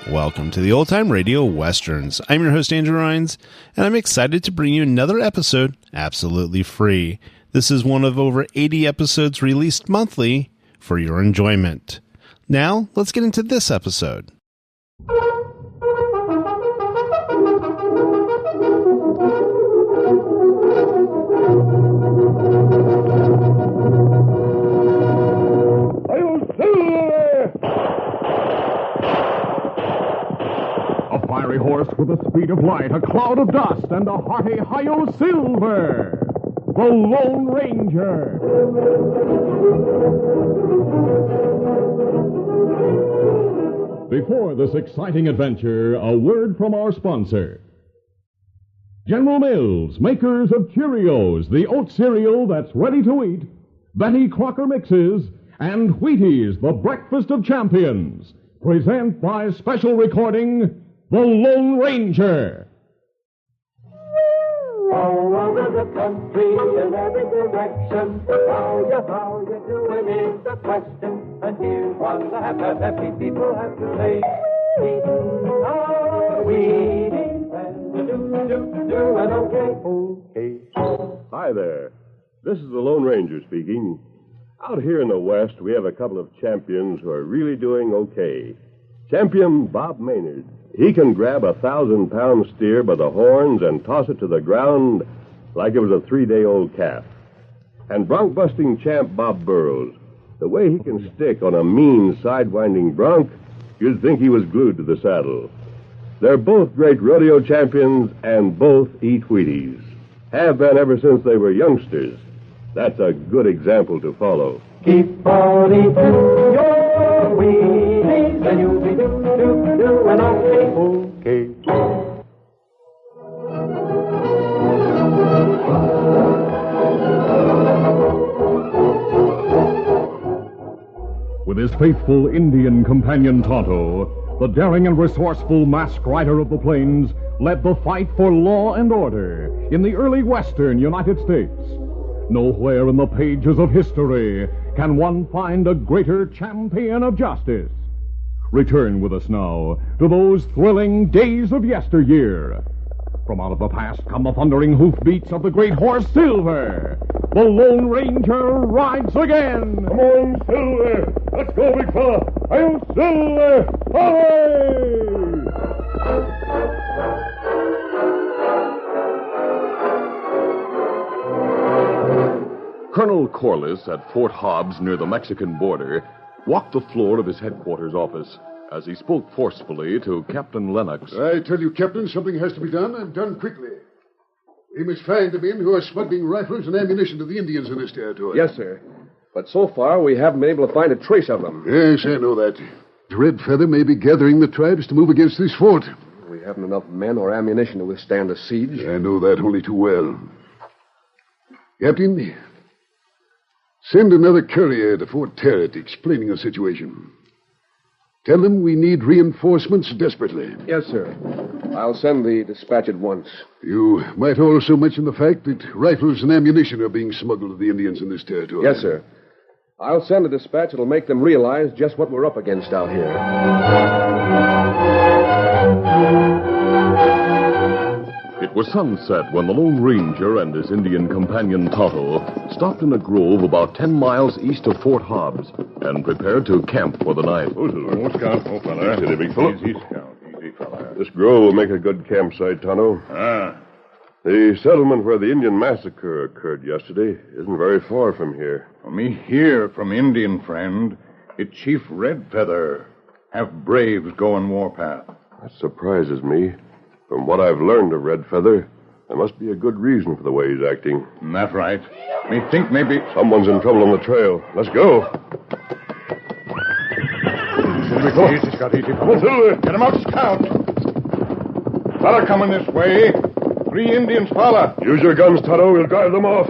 Welcome to the Old Time Radio Westerns. I'm your host, Andrew Rhynes, and I'm excited to bring you another episode absolutely free. This is one of over 80 episodes released monthly for your enjoyment. Now, let's get into this episode. Horse with the speed of light, a cloud of dust, and a hearty Hi-Yo Silver, the Lone Ranger. Before this exciting adventure, a word from our sponsor. General Mills, makers of Cheerios, the oat cereal that's ready to eat, Betty Crocker Mixes, and Wheaties, the breakfast of champions, present by special recording The Lone Ranger. All over the country, in every direction, how you doing is the question. And here's what the happy people have to say. Eating our Wheaties and doing okay. Hi there. This is the Lone Ranger speaking. Out here in the West, we have a couple of champions who are really doing okay. Champion Bob Maynard. He can grab 1,000-pound steer by the horns and toss it to the ground like it was a 3-day-old calf. And bronc-busting champ Bob Burrows, the way he can stick on a mean, sidewinding bronc, you'd think he was glued to the saddle. They're both great rodeo champions and both eat Wheaties. Have been ever since they were youngsters. That's a good example to follow. Keep on eating your Wheaties and you'll be doing okay. With his faithful Indian companion Tonto, the daring and resourceful masked rider of the plains led the fight for law and order in the early western United States. Nowhere in the pages of history can one find a greater champion of justice. Return with us now to those thrilling days of yesteryear. From out of the past come the thundering hoofbeats of the great horse Silver. The Lone Ranger rides again. Come on, Silver. Let's go, big fella. I'll Silver. Hooray! Colonel Corliss at Fort Hobbs near the Mexican border walked the floor of his headquarters office as he spoke forcefully to Captain Lennox. I tell you, Captain, something has to be done, and done quickly. We must find the men who are smuggling rifles and ammunition to the Indians in this territory. Yes, sir. But so far, we haven't been able to find a trace of them. Yes, I know that. Red Feather may be gathering the tribes to move against this fort. We haven't enough men or ammunition to withstand a siege. I know that only too well. Captain, send another courier to Fort Tarrant explaining the situation. Tell them we need reinforcements desperately. Yes, sir. I'll send the dispatch at once. You might also mention the fact that rifles and ammunition are being smuggled to the Indians in this territory. Yes, sir. I'll send a dispatch that'll make them realize just what we're up against out here. It was sunset when the Lone Ranger and his Indian companion Tonto stopped in a grove about 10 miles east of Fort Hobbs and prepared to camp for the night. Oh, Scout. Oh, fella. Easy, big fella. Easy, Scout. Easy, fella. This grove will make a good campsite, Tonto. Ah. The settlement where the Indian massacre occurred yesterday isn't very far from here. Me hear from Indian friend, it Chief Red Feather have braves going warpath. That surprises me. From what I've learned of Red Feather, there must be a good reason for the way he's acting. That's right. Me think maybe... Someone's in trouble on the trail. Let's go. Easy, Scout, easy. Come on, Silver. Get him out, Scout. Fella coming this way. 3 Indians follow. Use your guns, Tonto. We'll drive them off.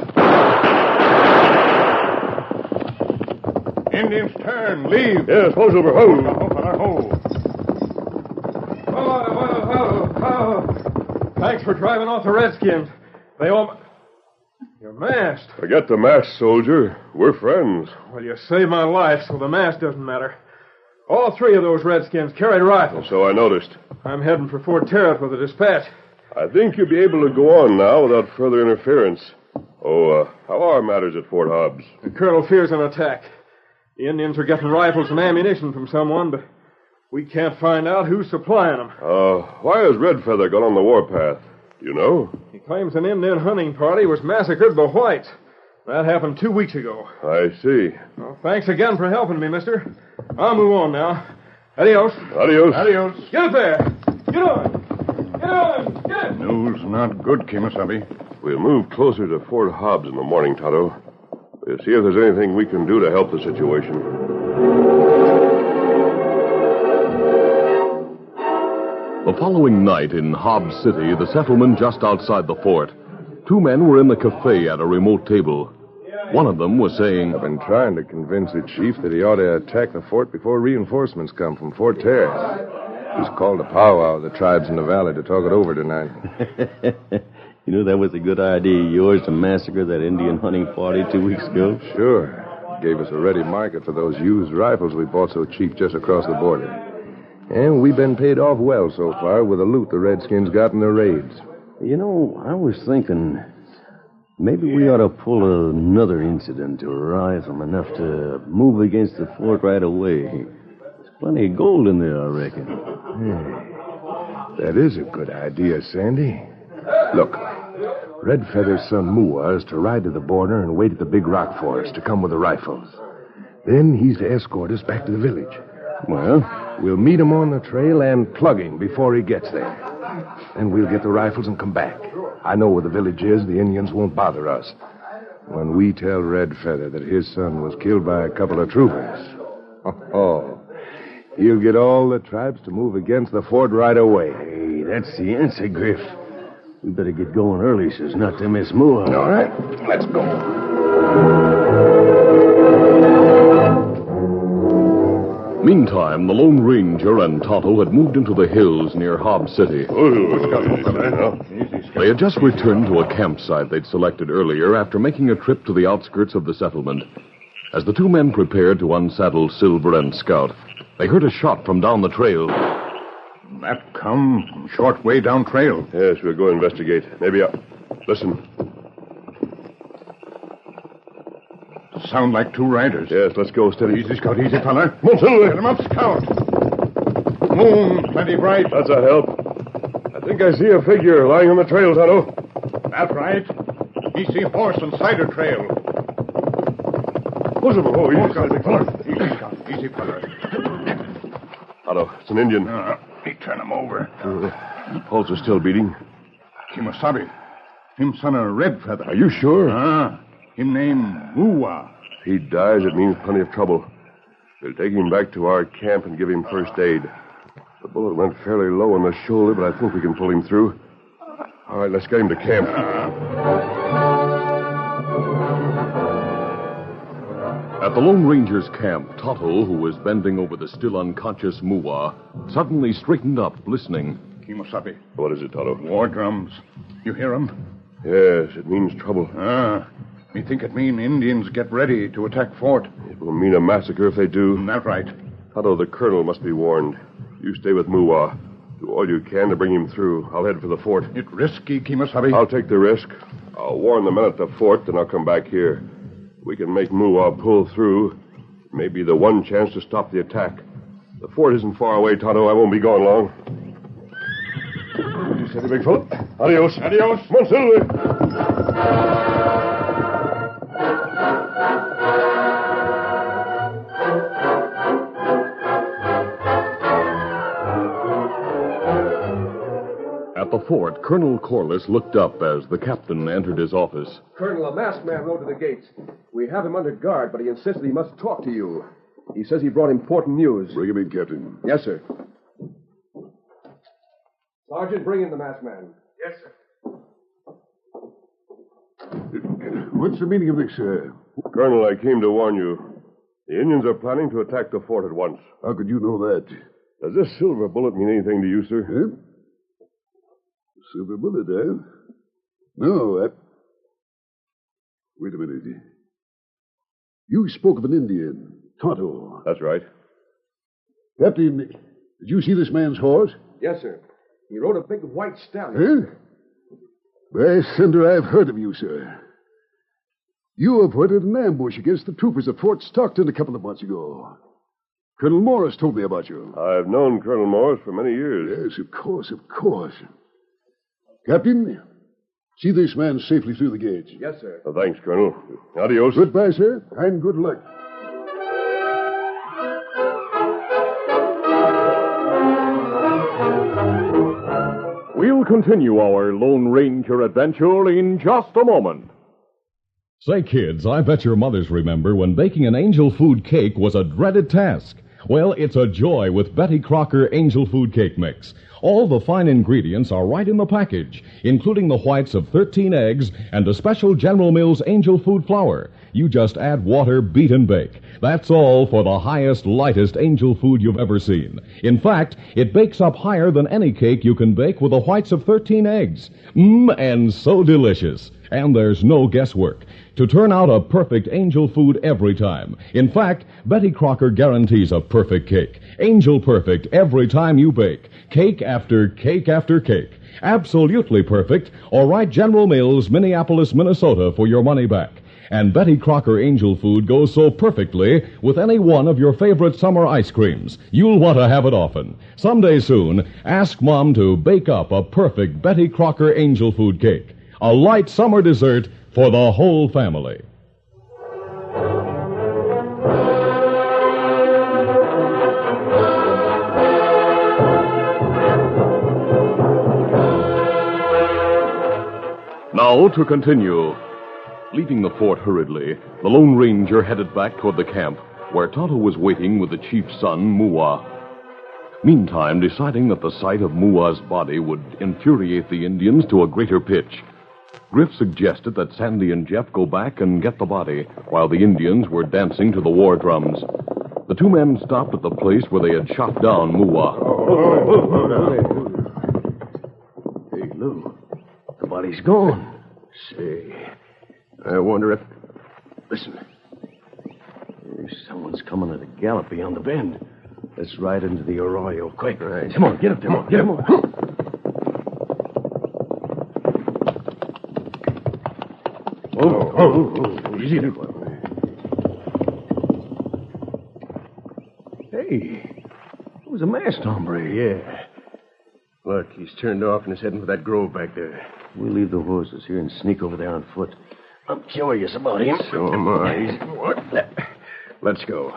Indians turn. Leave. Yes, ho, Silver, ho. Ho, fella, ho. for driving off the Redskins. They all... You're masked. Forget the mask, soldier. We're friends. Well, you saved my life, so the mask doesn't matter. All three of those Redskins carried rifles. So I noticed. I'm heading for Fort Tarrant with a dispatch. I think you'll be able to go on now without further interference. Oh, how are matters at Fort Hobbs? The colonel fears an attack. The Indians are getting rifles and ammunition from someone, but we can't find out who's supplying them. Why has Redfeather gone on the warpath? You know? He claims an Indian hunting party was massacred by whites. That happened 2 weeks ago. I see. Well, thanks again for helping me, mister. I'll move on now. Adios. Adios. Adios. Get up there. Get on. Get on. Get. News not good, Kimasabi. We'll move closer to Fort Hobbs in the morning, Tonto. We'll see if there's anything we can do to help the situation. The following night in Hobbs City, the settlement just outside the fort, two men were in the cafe at a remote table. One of them was saying, I've been trying to convince the chief that he ought to attack the fort before reinforcements come from Fort Tarrant. He's called a powwow of the tribes in the valley to talk it over tonight. You know, that was a good idea of yours to massacre that Indian hunting party 2 weeks ago? Sure. Gave us a ready market for those used rifles we bought so cheap just across the border. And we've been paid off well so far with the loot the Redskins got in their raids. You know, I was thinking maybe we ought to pull another incident to arouse them enough to move against the fort right away. There's plenty of gold in there, I reckon. That is a good idea, Sandy. Look, Redfeather's son Mua is to ride to the border and wait at the big rock for us to come with the rifles. Then he's to escort us back to the village. Well, we'll meet him on the trail and plug him before he gets there. Then we'll get the rifles and come back. I know where the village is. The Indians won't bother us. When we tell Redfeather that his son was killed by a couple of troopers, he'll get all the tribes to move against the fort right away. Hey, that's the answer, Griff. We better get going early so as not to miss Mua. All right, let's go. Meantime, the Lone Ranger and Tonto had moved into the hills near Hobbs City. They had just returned to a campsite they'd selected earlier after making a trip to the outskirts of the settlement. As the two men prepared to unsaddle Silver and Scout, they heard a shot from down the trail. That come short way down trail. Yes, we'll go investigate. Maybe Listen. Sound like two riders. Yes, let's go steady. Easy, Scout, easy, fella. Come on, Silver. Get him up, Scout. Moon, plenty bright. That's a help. I think I see a figure lying on the trail, Tonto. That's right. He see horse and cider trail. Easy, fella. Easy, Scout. Easy, fella. Tonto, it's an Indian. Me turn him over. Pulse is still beating. Kimasabi. Him son of Redfeather. Are you sure? Him name Mua. If he dies, it means plenty of trouble. We'll take him back to our camp and give him first aid. The bullet went fairly low on the shoulder, but I think we can pull him through. All right, let's get him to camp. At the Lone Ranger's camp, Tonto, who was bending over the still unconscious Mua, suddenly straightened up, listening. Kimasabi. What is it, Tonto? War drums. You hear 'em? Yes, it means trouble. Me think it mean Indians get ready to attack fort. It will mean a massacre if they do. That's right. Tonto, the colonel must be warned. You stay with Mua. Do all you can to bring him through. I'll head for the fort. It risky, Kimasabi. I'll take the risk. I'll warn the men at the fort, then I'll come back here. We can make Mua pull through. It may be the one chance to stop the attack. The fort isn't far away, Tonto. I won't be gone long. Steady, big fella. Adios. Adios. Come on, Silver. At the fort, Colonel Corliss looked up as the captain entered his office. Colonel, a masked man rode to the gates. We have him under guard, but he insisted he must talk to you. He says he brought important news. Bring him in, Captain. Yes, sir. Sergeant, bring in the masked man. Yes, sir. What's the meaning of this, Colonel, I came to warn you. The Indians are planning to attack the fort at once. How could you know that? Does this silver bullet mean anything to you, sir? Silver bullet, eh? No, Wait a minute. You spoke of an Indian, Tonto. That's right. Captain, did you see this man's horse? Yes, sir. He rode a big white stallion. Huh? By thunder, I've heard of you, sir. You avoided an ambush against the troopers at Fort Stockton a couple of months ago. Colonel Morris told me about you. I've known Colonel Morris for many years. Yes, of course. Captain, see this man safely through the gates. Yes, sir. Well, thanks, Colonel. Adios. Goodbye, sir, and good luck. We'll continue our Lone Ranger adventure in just a moment. Say, kids, I bet your mothers remember when baking an Angel Food cake was a dreaded task. Well, it's a joy with Betty Crocker Angel Food Cake Mix. All the fine ingredients are right in the package, including the whites of 13 eggs and a special General Mills Angel Food flour. You just add water, beat, and bake. That's all for the highest, lightest Angel Food you've ever seen. In fact, it bakes up higher than any cake you can bake with the whites of 13 eggs. And so delicious. And there's no guesswork to turn out a perfect Angel Food every time. In fact, Betty Crocker guarantees a perfect cake. Angel perfect every time you bake. Cake after cake after cake. Absolutely perfect, or write General Mills, Minneapolis, Minnesota for your money back. And Betty Crocker Angel Food goes so perfectly with any one of your favorite summer ice creams. You'll want to have it often. Someday soon, ask Mom to bake up a perfect Betty Crocker Angel Food cake. A light summer dessert for the whole family. Now to continue. Leaving the fort hurriedly, the Lone Ranger headed back toward the camp, where Tonto was waiting with the chief's son, Mua. Meantime, deciding that the sight of Mua's body would infuriate the Indians to a greater pitch, Griff suggested that Sandy and Jeff go back and get the body, while the Indians were dancing to the war drums. The two men stopped at the place where they had shot down Mua. Hey, Lou, the body's gone. Say, I wonder if... Listen. Someone's coming at a gallop beyond the bend. Let's ride into the arroyo quick. Right. Come on, get up there. Get up. Easy now. Hey, it was a masked hombre. Yeah. Look, he's turned off and is heading for that grove back there. We'll leave the horses here and sneak over there on foot. I'm curious about him. So am I. What? Let's go.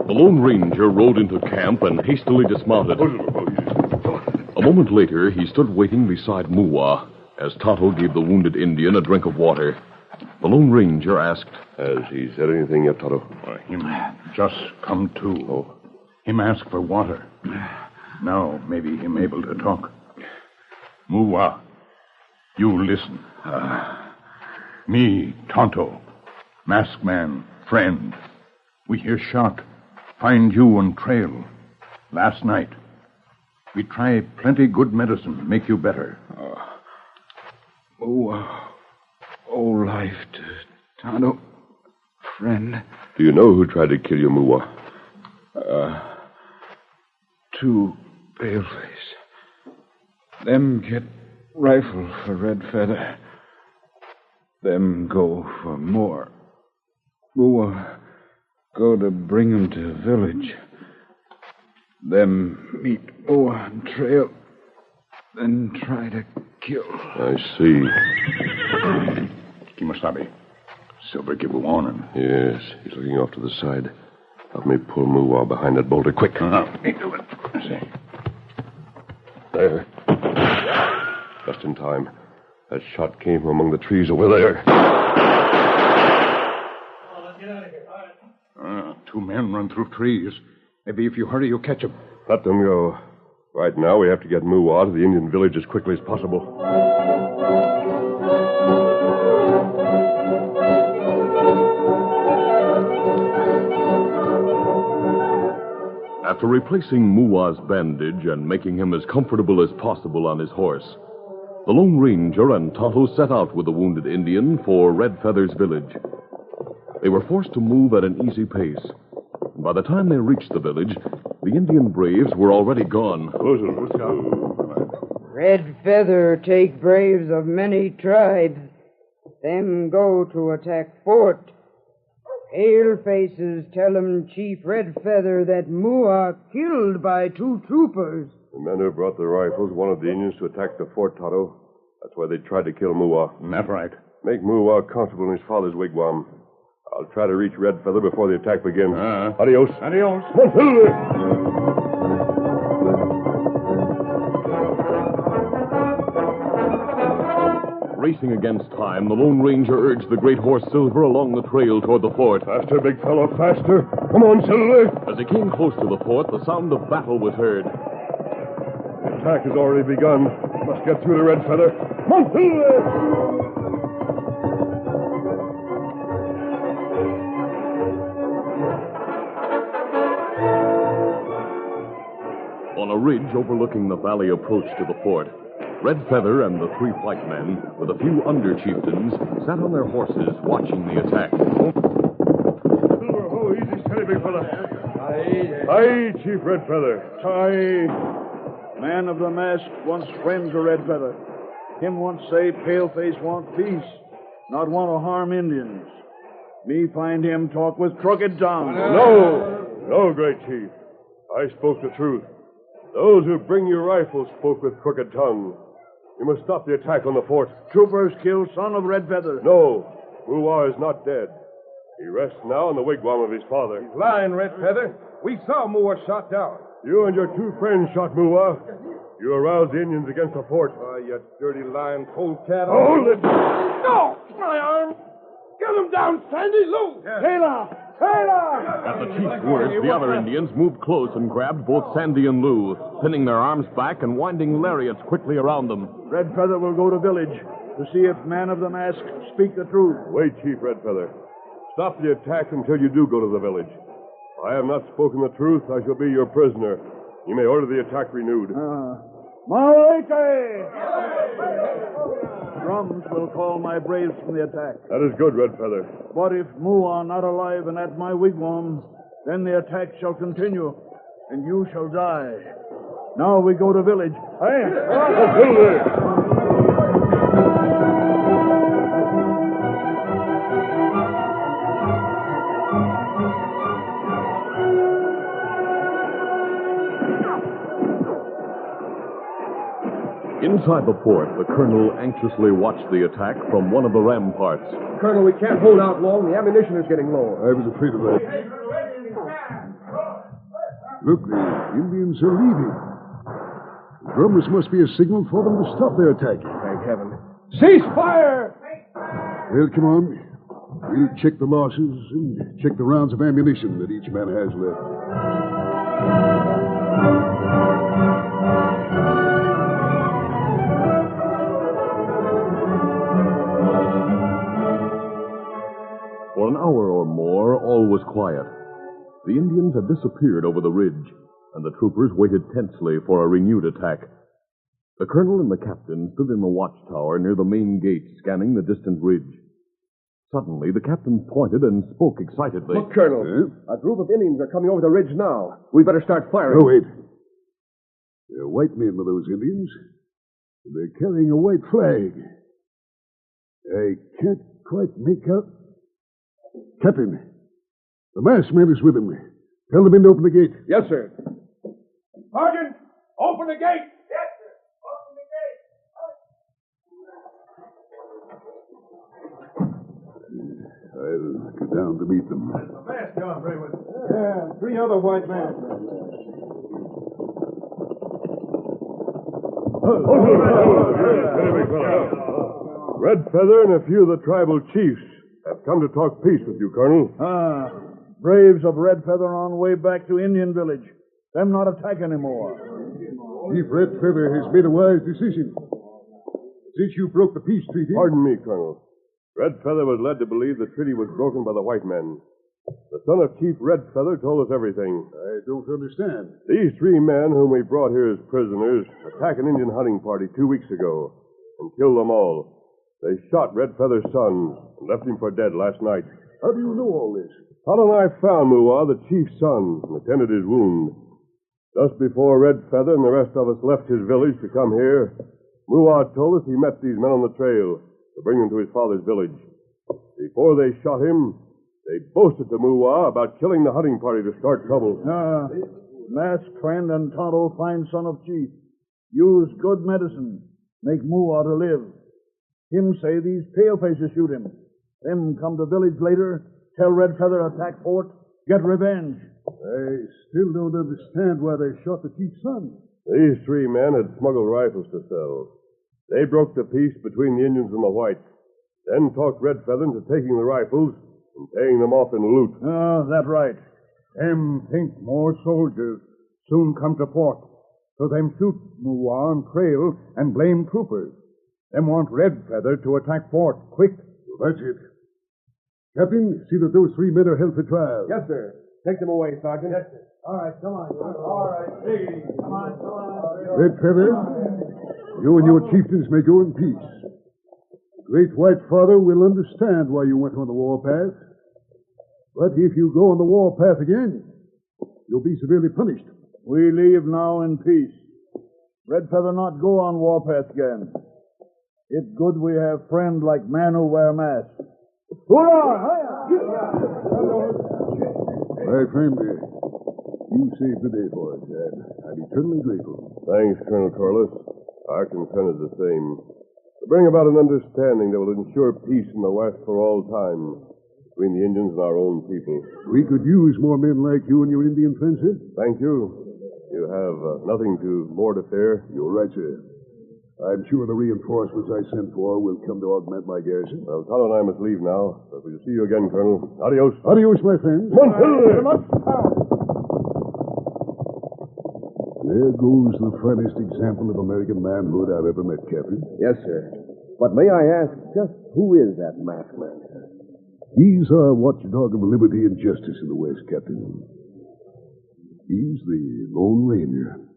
The Lone Ranger rode into camp and hastily dismounted. A moment later, he stood waiting beside Mua as Tonto gave the wounded Indian a drink of water. The Lone Ranger asked, Has he said anything yet, Tonto? Him just come to. Oh. Him ask for water. Now maybe him able to talk. Mua, you listen. Me, Tonto, masked man, friend. We hear shot. Find you on trail. Last night. We try plenty good medicine, make you better. Whole life to Tonto, friend. Do you know who tried to kill you, Mua? Two paleface. Them get rifle for Red Feather. Them go for more. Mua go to bring him to village. Them meet Mua on trail. Then try to kill. I see. Kimasabi. Silver give a warning. Yes, he's looking off to the side. Help me pull Mua behind that boulder, quick. Me do it. See. There. Just in time. That shot came from among the trees over there. Two men run through trees. Maybe if you hurry, you'll catch them. Let them go. Right now, we have to get Mua to the Indian village as quickly as possible. After replacing Mua's bandage and making him as comfortable as possible on his horse, the Lone Ranger and Tonto set out with the wounded Indian for Red Feather's village. They were forced to move at an easy pace. By the time they reached the village, the Indian braves were already gone. Red Feather take braves of many tribes. Them go to attack fort. Pale faces tell 'em Chief Red Feather that Mua killed by 2 troopers. The men who brought the rifles wanted the Indians to attack the fort, Tonto. That's why they tried to kill Mua. That's right. Make Mua comfortable in his father's wigwam. I'll try to reach Red Feather before the attack begins. Adios. Adios. Racing against time, the Lone Ranger urged the great horse Silver along the trail toward the fort. Faster, big fellow, faster. Come on, Silver. As he came close to the fort, the sound of battle was heard. The attack has already begun. Must get through to Red Feather. Come on, Silver. On a ridge overlooking the valley approach to the fort, Red Feather and the 3 white men, with a few under-chieftains, sat on their horses watching the attack. Silver, easy, steady, big fella. Aye, Chief Red Feather. Aye. Man of the mask wants friends of Red Feather. Him once say Paleface want peace, not want to harm Indians. Me find him talk with Crooked Tongue. No, great chief. I spoke the truth. Those who bring you rifles spoke with Crooked Tongue. You must stop the attack on the fort. Troopers kill son of Red Feather. No, Mua is not dead. He rests now in the wigwam of his father. He's lying, Red Feather. We saw Mua shot down. You and your 2 friends shot Mua. You aroused the Indians against the fort. You dirty, lying, polecat. Hold it! No! My arm! Get him down, Sandy! Lou! Taylor! At the chief's words, the other Indians moved close and grabbed both Sandy and Lou, pinning their arms back and winding lariats quickly around them. Red Feather will go to village to see if Man of the Mask speak the truth. Wait, Chief Red Feather. Stop the attack until you do go to the village. If I have not spoken the truth, I shall be your prisoner. You may order the attack renewed. Maurete! Drums will call my braves from the attack. That is good, Red Feather. But if Mua not alive and at my wigwam, then the attack shall continue, and you shall die. Now we go to village. Inside the fort, the colonel anxiously watched the attack from one of the ramparts. Colonel, we can't hold out long. The ammunition is getting low. I was afraid of that. Look, the Indians are leaving. The drummers must be a signal for them to stop their attacking. Thank heaven. Cease fire! Well, come on. We'll check the losses and check the rounds of ammunition that each man has left. For an hour or more, all was quiet. The Indians had disappeared over the ridge, and the troopers waited tensely for a renewed attack. The colonel and the captain stood in the watchtower near the main gate, scanning the distant ridge. Suddenly, the captain pointed and spoke excitedly. Look, Colonel. A group of Indians are coming over the ridge now. We better start firing. Oh, wait. They're white men, those Indians. And they're carrying a white flag. I can't quite make out. Captain, the masked man is with him. Tell the men to open the gate. Yes, sir. Sergeant, open the gate. Yes, sir. Open the gate. I'll go down to meet them. The masked John Braywood. Yeah, 3 other white men. Red Feather and a few of the tribal chiefs have come to talk peace with you, Colonel. Braves of Red Feather on way back to Indian village. Them not attack anymore. Chief Red Feather has made a wise decision. Since you broke the peace treaty... Pardon me, Colonel. Red Feather was led to believe the treaty was broken by the white men. The son of Chief Redfeather told us everything. I don't understand. These 3 men whom we brought here as prisoners attacked an Indian hunting party 2 weeks ago and killed them all. They shot Redfeather's son and left him for dead last night. How do you know all this? Tonto and I found Muah, the chief's son, and attended his wound. Just before Redfeather and the rest of us left his village to come here, Muah told us he met these men on the trail to bring them to his father's village. Before they shot him, they boasted to Muah about killing the hunting party to start trouble. Masked friend and Tonto, fine son of chief. Use good medicine. Make Muah to live. Him say these palefaces shoot him. Them come to village later, tell Redfeather attack fort, get revenge. I still don't understand why they shot the chief's son. These 3 men had smuggled rifles to sell. They broke the peace between the Indians and the whites, then talked Redfeather into taking the rifles and paying them off in loot. That's right. Them think more soldiers soon come to port, so them shoot Muah and Trail and blame troopers. Them want Redfeather to attack fort quick. That's it. Captain, see that those 3 men are held for trial. Yes, sir. Take them away, Sergeant. Yes, sir. All right, come on. All right. Hey, come on. Redfeather, you and your chieftains may go in peace. Great White Father will understand why you went on the warpath. But if you go on the warpath again, you'll be severely punished. We leave now in peace. Redfeather not go on warpath again. It's good we have friend like man who wear mask. My friend, you saved the day for us, and I'm eternally grateful. Thanks, Colonel Corliss. Our concern is the same. To bring about an understanding that will ensure peace in the West for all time between the Indians and our own people. We could use more men like you and your Indian friends, sir. Thank you. You have nothing more to fear. You're right, sir. I'm sure the reinforcements I sent for will come to augment my garrison. Well, Tonto and I must leave now, but we'll see you again, Colonel. Adios. Adios, my friend. There goes the finest example of American manhood I've ever met, Captain. Yes, sir. But may I ask, just who is that masked man, sir? He's our watchdog of liberty and justice in the West, Captain. He's the Lone Ranger.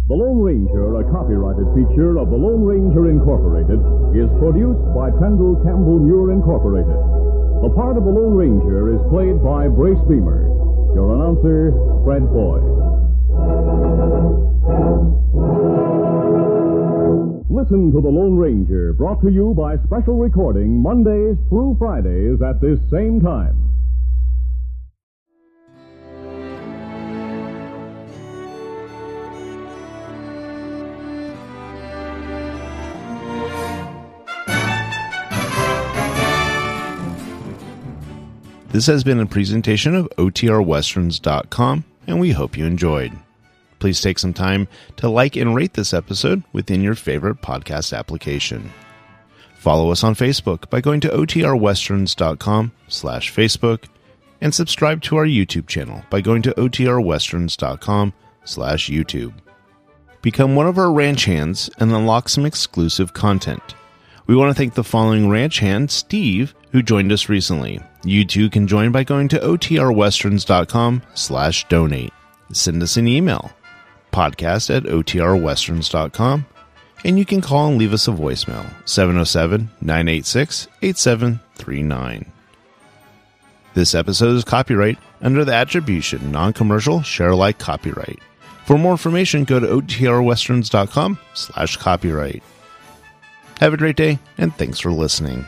The Lone Ranger, a copyrighted feature of the Lone Ranger Incorporated, is produced by Trendle Campbell Muir Incorporated. The part of the Lone Ranger is played by Brace Beamer. Your announcer, Fred Boyd. Listen to The Lone Ranger, brought to you by special recording Mondays through Fridays at this same time. This has been a presentation of OTRWesterns.com, and we hope you enjoyed. Please take some time to like and rate this episode within your favorite podcast application. Follow us on Facebook by going to OTRWesterns.com/Facebook, and subscribe to our YouTube channel by going to OTRWesterns.com/YouTube. Become one of our ranch hands and unlock some exclusive content. We want to thank the following ranch hand, Steve, who joined us recently. You too can join by going to OTRWesterns.com/donate. Send us an email, podcast@OTRWesterns.com, and you can call and leave us a voicemail, 707-986-8739. This episode is copyright under the attribution, non-commercial, share-alike copyright. For more information, go to OTRWesterns.com/copyright. Have a great day, and thanks for listening.